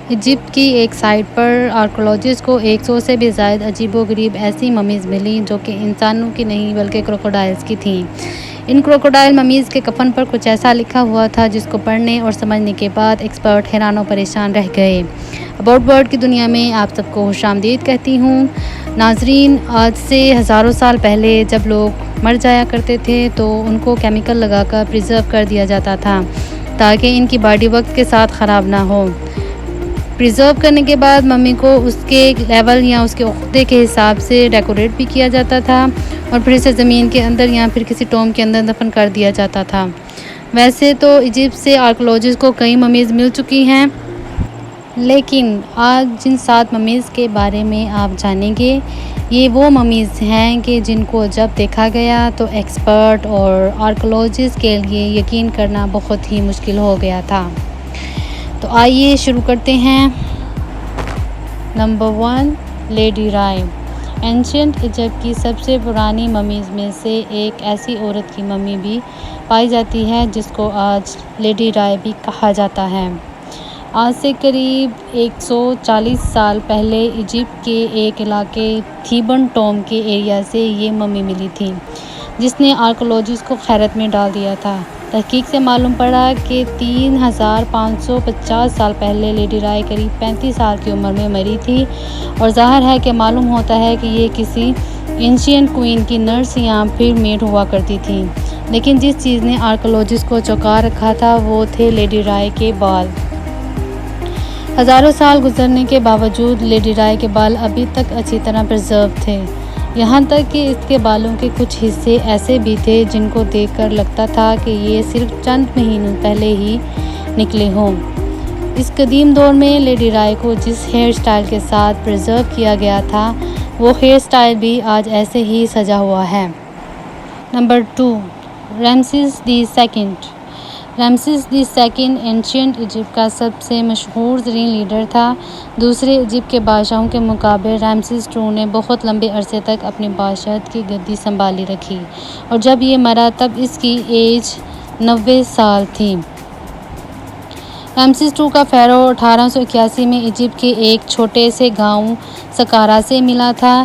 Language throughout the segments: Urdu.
ایجپٹ کی ایک سائٹ پر آرکیولوجسٹ کو 100 سے بھی زائد عجیب و غریب ایسی ممیز ملیں جو کہ انسانوں کی نہیں بلکہ کروکوڈائلز کی تھیں۔ ان کروکوڈائل ممیز کے کفن پر کچھ ایسا لکھا ہوا تھا جس کو پڑھنے اور سمجھنے کے بعد ایکسپرٹ حیران و پریشان رہ گئے۔ اباؤٹ ورڈ کی دنیا میں آپ سب کو خوش آمدید کہتی ہوں۔ ناظرین، آج سے ہزاروں سال پہلے جب لوگ مر جایا کرتے تھے تو ان کو کیمیکل لگا کر پریزرو کر دیا جاتا تھا تاکہ ان کی باڈی وقت کے ساتھ خراب نہ ہو۔ پریزرو کرنے کے بعد ممی کو اس کے لیول یا اس کے عہدے کے حساب سے ڈیکوریٹ بھی کیا جاتا تھا اور پھر اسے زمین کے اندر یا پھر کسی ٹوم کے اندر دفن کر دیا جاتا تھا۔ ویسے تو ایجپٹ سے آرکیولوجسٹ کو کئی ممیز مل چکی ہیں، لیکن آج جن 7 ممیز کے بارے میں آپ جانیں گے یہ وہ ممیز ہیں کہ جن کو جب دیکھا گیا تو ایکسپرٹ اور آرکیولوجسٹ کے لیے یقین کرنا بہت ہی مشکل ہو گیا تھا۔ تو آئیے شروع کرتے ہیں۔ نمبر 1، لیڈی رائے۔ اینشینٹ ایجپٹ کی سب سے پرانی ممیز میں سے ایک ایسی عورت کی ممی بھی پائی جاتی ہے جس کو آج لیڈی رائے بھی کہا جاتا ہے۔ آج سے قریب 140 سال پہلے ایجپٹ کے ایک علاقے تھیبن ٹوم کے ایریا سے یہ ممی ملی تھی جس نے آرکیولوجسٹ کو حیرت میں ڈال دیا تھا۔ تحقیق سے معلوم پڑا کہ 3550 سال پہلے لیڈی رائے قریب 35 سال کی عمر میں مری تھی، اور ظاہر ہے کہ معلوم ہوتا ہے کہ یہ کسی اینشینٹ کوئین کی نرس یا پھر میڈ ہوا کرتی تھی۔ لیکن جس چیز نے آرکیولوجسٹ کو چونکا رکھا تھا وہ تھے لیڈی رائے کے بال۔ ہزاروں سال گزرنے کے باوجود لیڈی رائے کے بال ابھی تک اچھی طرح پرزرو تھے، یہاں تک کہ اس کے بالوں کے کچھ حصے ایسے بھی تھے جن کو دیکھ کر لگتا تھا کہ یہ صرف چند مہینوں پہلے ہی نکلے ہوں۔ اس قدیم دور میں لیڈی رائے کو جس ہیئر سٹائل کے ساتھ پرزرو کیا گیا تھا وہ ہیئر سٹائل بھی آج ایسے ہی سجا ہوا ہے۔ Number 2، Ramses the second. Ramses the second ancient Egypt کا سب سے مشہور ترین لیڈر تھا۔ دوسرے ایجپٹ کے بادشاہوں کے مقابلے رامسیس 2 نے بہت لمبے عرصے تک اپنی بادشاہت کی گدی سنبھالی رکھی، اور جب یہ مرا تب اس کی ایج 90 سال تھی۔ رامسیس 2 کا فیرو 1881 میں ایجپٹ کے ایک چھوٹے سے گاؤں سکارا سے ملا تھا۔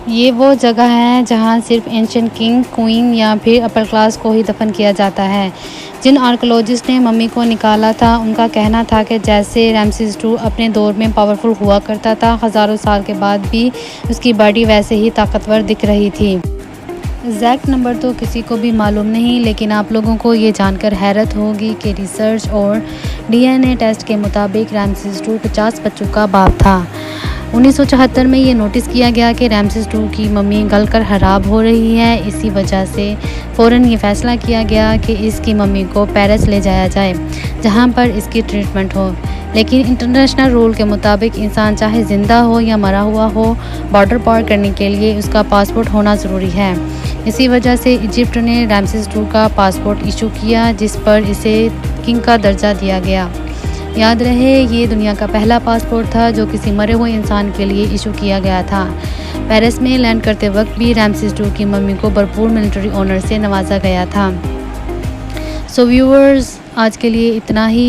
یہ وہ جگہ ہے جہاں صرف اینشینٹ کنگ، کوئین یا پھر اپر کلاس کو ہی دفن کیا جاتا ہے۔ جن آرکیولوجسٹ نے ممی کو نکالا تھا ان کا کہنا تھا کہ جیسے رامسیس 2 اپنے دور میں پاورفل ہوا کرتا تھا، ہزاروں سال کے بعد بھی اس کی باڈی ویسے ہی طاقتور دکھ رہی تھی۔ ایگزیکٹ نمبر تو کسی کو بھی معلوم نہیں، لیکن آپ لوگوں کو یہ جان کر حیرت ہوگی کہ ریسرچ اور DNA ٹیسٹ کے مطابق رامسیس 2 50 بچوں کا باپ تھا۔ 1974 میں یہ نوٹس کیا گیا کہ رامسیس 2 کی ممی گل کر خراب ہو رہی ہے، اسی وجہ سے فوراً یہ فیصلہ کیا گیا کہ اس کی ممی کو پیرس لے جایا جائے جہاں پر اس کی ٹریٹمنٹ ہو۔ لیکن انٹرنیشنل رول کے مطابق انسان چاہے زندہ ہو یا مرا ہوا ہو، بارڈر پار کرنے کے لیے اس کا پاسپورٹ ہونا ضروری ہے۔ اسی وجہ سے ایجپٹ نے رامسیس 2 کا پاسپورٹ ایشو کیا جس پر اسے کنگ کا درجہ دیا گیا۔ یاد رہے یہ دنیا کا پہلا پاسپورٹ تھا جو کسی مرے ہوئے انسان کے لیے ایشو کیا گیا تھا۔ پیرس میں لینڈ کرتے وقت بھی رامسیس 2 کی ممی کو بھرپور ملٹری آنر سے نوازا گیا تھا۔ سو ویورز، آج کے لیے اتنا ہی۔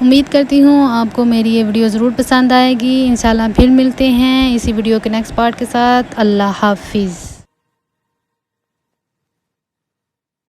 امید کرتی ہوں آپ کو میری یہ ویڈیو ضرور پسند آئے گی۔ انشاءاللہ پھر ملتے ہیں اسی ویڈیو کے نیکسٹ پارٹ کے ساتھ۔ اللہ حافظ۔